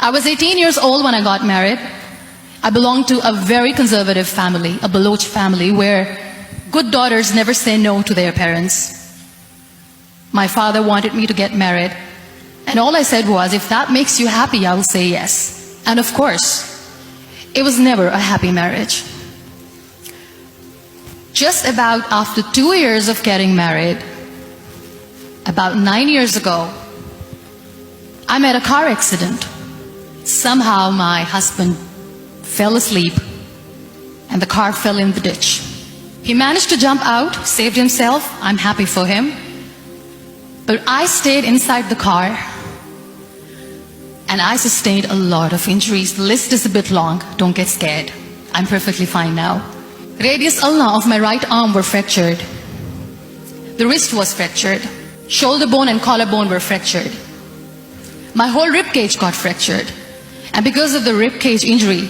I was 18 years old when I got married. I belonged to a very conservative family, a Baloch family, where good daughters never say no to their parents. My father wanted me to get married, and all I said was, if that makes you happy, I will say yes. And of course, it was never a happy marriage. Just about after 2 years of getting married, about 9 years ago, I met a car accident. Somehow my husband fell asleep and the car fell in the ditch. He managed to jump out, saved himself. I'm happy for him. But I stayed inside the car and I sustained a lot of injuries. The list is a bit long. Don't get scared. I'm perfectly fine now. Radius ulna of my right arm were fractured. The wrist was fractured. Shoulder bone and collarbone were fractured. My whole rib cage got fractured. And because of the rib cage injury,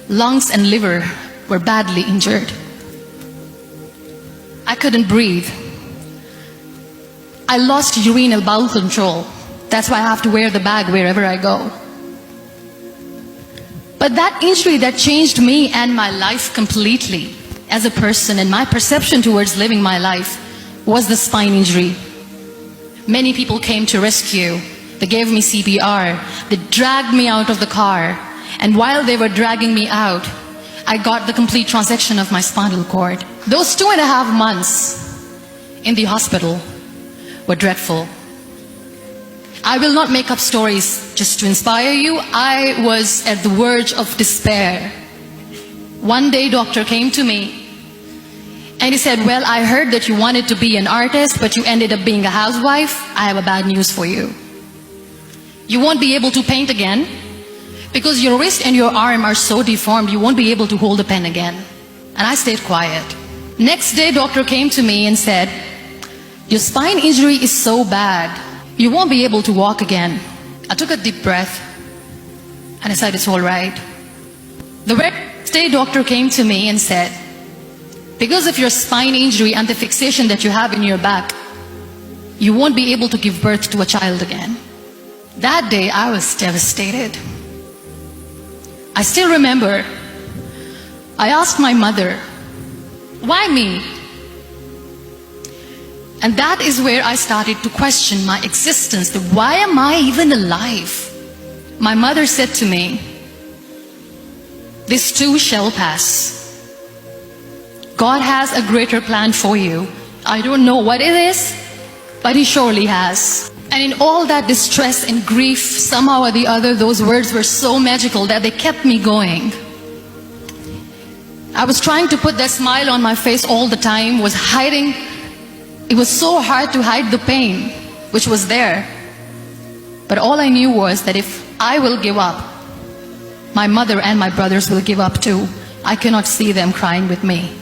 lungs and liver were badly injured. I couldn't breathe. I lost urinary bowel control. That's why I have to wear the bag wherever I go. But that injury that changed me and my life completely as a person, and my perception towards living my life, was the spine injury. Many people came to rescue. They gave me CPR. They dragged me out of the car. And while they were dragging me out, I got the complete transection of my spinal cord. Those 2.5 months in the hospital were dreadful. I will not make up stories just to inspire you. I was at the verge of despair. One day, doctor came to me and he said, well, I heard that you wanted to be an artist, but you ended up being a housewife. I have a bad news for you. You won't be able to paint again because your wrist and your arm are so deformed, you won't be able to hold a pen again. And I stayed quiet. Next day, doctor came to me and said, your spine injury is so bad, you won't be able to walk again. I took a deep breath and I said, it's all right. The next day, doctor came to me and said, because of your spine injury and the fixation that you have in your back, you won't be able to give birth to a child again. That day, I was devastated. I still remember, I asked my mother, why me? And that is where I started to question my existence. Why am I even alive? My mother said to me, this too shall pass. God has a greater plan for you. I don't know what it is, but He surely has. And in all that distress and grief, somehow or the other, those words were so magical that they kept me going. I was trying to put that smile on my face all the time, was hiding. It was so hard to hide the pain, which was there. But all I knew was that if I will give up, my mother and my brothers will give up too. I cannot see them crying with me.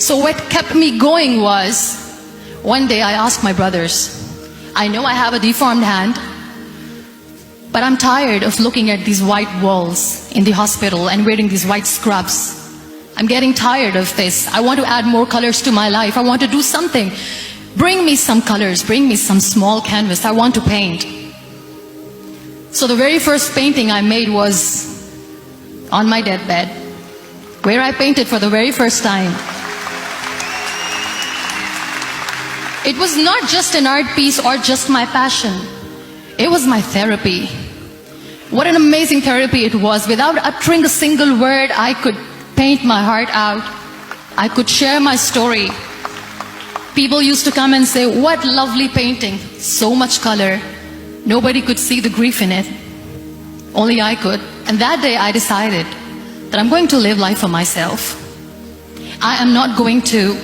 So what kept me going was, one day I asked my brothers, I know I have a deformed hand, but I'm tired of looking at these white walls in the hospital and wearing these white scrubs. I'm getting tired of this. I want to add more colors to my life. I want to do something. Bring me some colors, bring me some small canvas. I want to paint. So the very first painting I made was on my deathbed, where I painted for the very first time. It was not just an art piece or just my passion. It was my therapy. What an amazing therapy it was. Without uttering a single word, I could paint my heart out. I could share my story. People used to come and say, what lovely painting. So much color. Nobody could see the grief in it. Only I could. And that day I decided that I'm going to live life for myself. I am not going to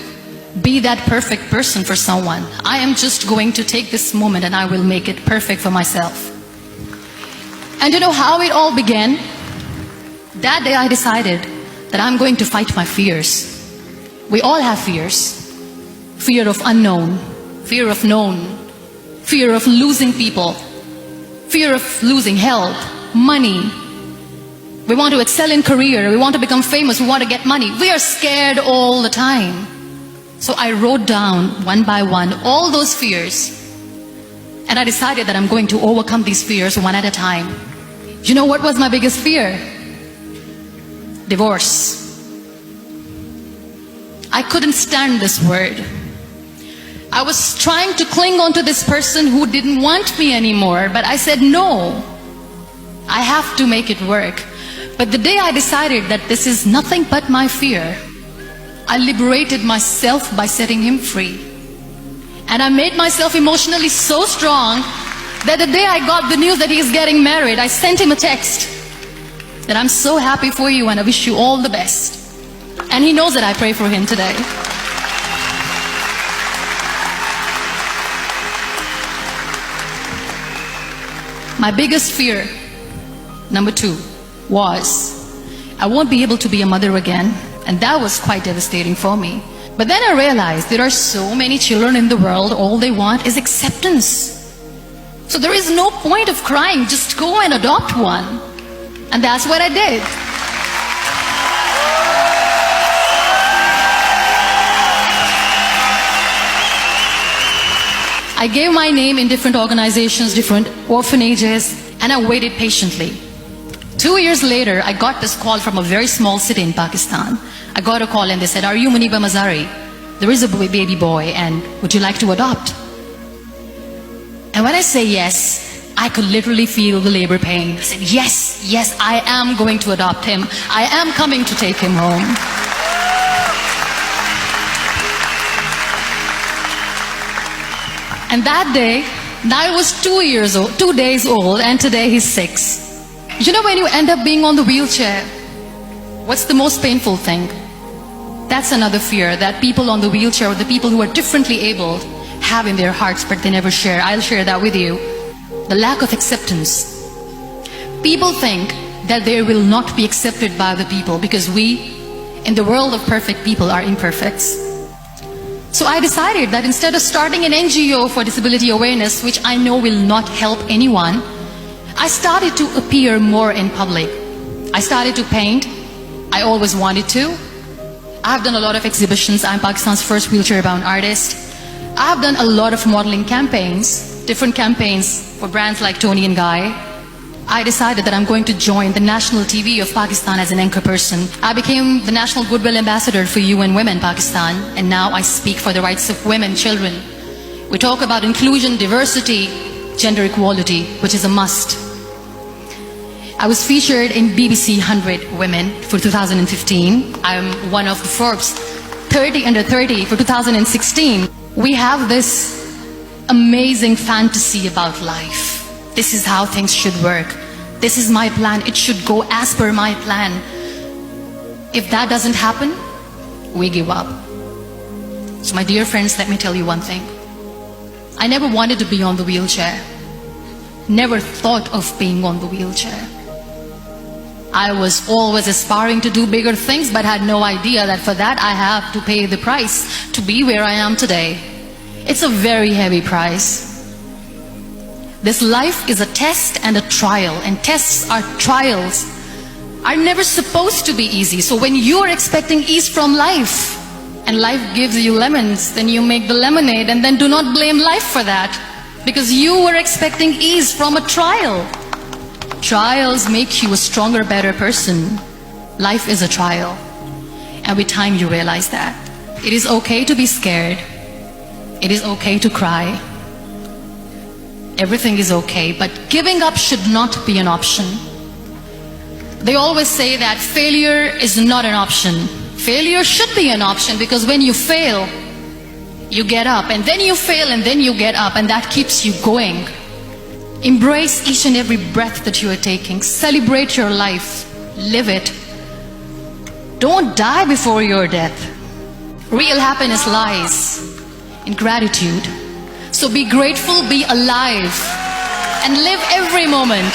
be that perfect person for someone. I am just going to take this moment and I will make it perfect for myself. And you know how it all began? That day I decided that I'm going to fight my fears. We all have fears. Fear of unknown, fear of known, fear of losing people, fear of losing health, money. We want to excel in career, we want to become famous, we want to get money. We are scared all the time. So I wrote down one by one all those fears, and I decided that I'm going to overcome these fears one at a time. You know what was my biggest fear? Divorce. I couldn't stand this word. I was trying to cling on to this person who didn't want me anymore, but I said no. I have to make it work. But the day I decided that this is nothing but my fear, I liberated myself by setting him free. And I made myself emotionally so strong that the day I got the news that he's getting married, I sent him a text that I'm so happy for you and I wish you all the best. And he knows that I pray for him today. My biggest fear, number 2, was I won't be able to be a mother again. And that was quite devastating for me. But then I realized there are so many children in the world, all they want is acceptance. So there is no point of crying, just go and adopt one. And that's what I did. I gave my name in different organizations, different orphanages, and I waited patiently. 2 years later, I got this call from a very small city in Pakistan. I got a call and they said, "Are you Muniba Mazari? There is a baby boy and would you like to adopt?" And when I say yes, I could literally feel the labor pain. I said, yes, I am going to adopt him. I am coming to take him home. And that day, I was 2 years old, 2 days old, and today he's 6. You know, when you end up being on the wheelchair, what's the most painful thing? That's another fear that people on the wheelchair or the people who are differently abled have in their hearts, but they never share. I'll share that with you. The lack of acceptance. People think that they will not be accepted by the people because we, in the world of perfect people, are imperfects. So I decided that instead of starting an NGO for disability awareness, which I know will not help anyone, I started to appear more in public. I started to paint. I always wanted to. I've done a lot of exhibitions. I'm Pakistan's first wheelchair-bound artist. I've done a lot of modeling campaigns, different campaigns for brands like Tony and Guy. I decided that I'm going to join the national TV of Pakistan as an anchor person. I became the National Goodwill Ambassador for UN Women Pakistan, and now I speak for the rights of women, children. We talk about inclusion, diversity, gender equality, which is a must. I was featured in BBC 100 Women for 2015. I'm one of the Forbes 30 under 30 for 2016. We have this amazing fantasy about life. This is how things should work. This is my plan. It should go as per my plan. If that doesn't happen, we give up. So my dear friends, let me tell you one thing. I never wanted to be on the wheelchair. Never thought of being on the wheelchair. I was always aspiring to do bigger things, but had no idea that for that I have to pay the price to be where I am today. It's a very heavy price. This life is a test and a trial, and tests are trials are never supposed to be easy. So when you are expecting ease from life, and life gives you lemons, then you make the lemonade, and then do not blame life for that, because you were expecting ease from a trial. Trials make you a stronger, better person. Life is a trial, and with time you realize that. It is okay to be scared. It is okay to cry. Everything is okay, but giving up should not be an option. They always say that failure is not an option. Failure should be an option, because when you fail, you get up, and then you fail, and then you get up, and that keeps you going. Embrace each and every breath that you are taking. Celebrate your life. Live it. Don't die before your death. Real happiness lies in gratitude. So be grateful, be alive, and live every moment.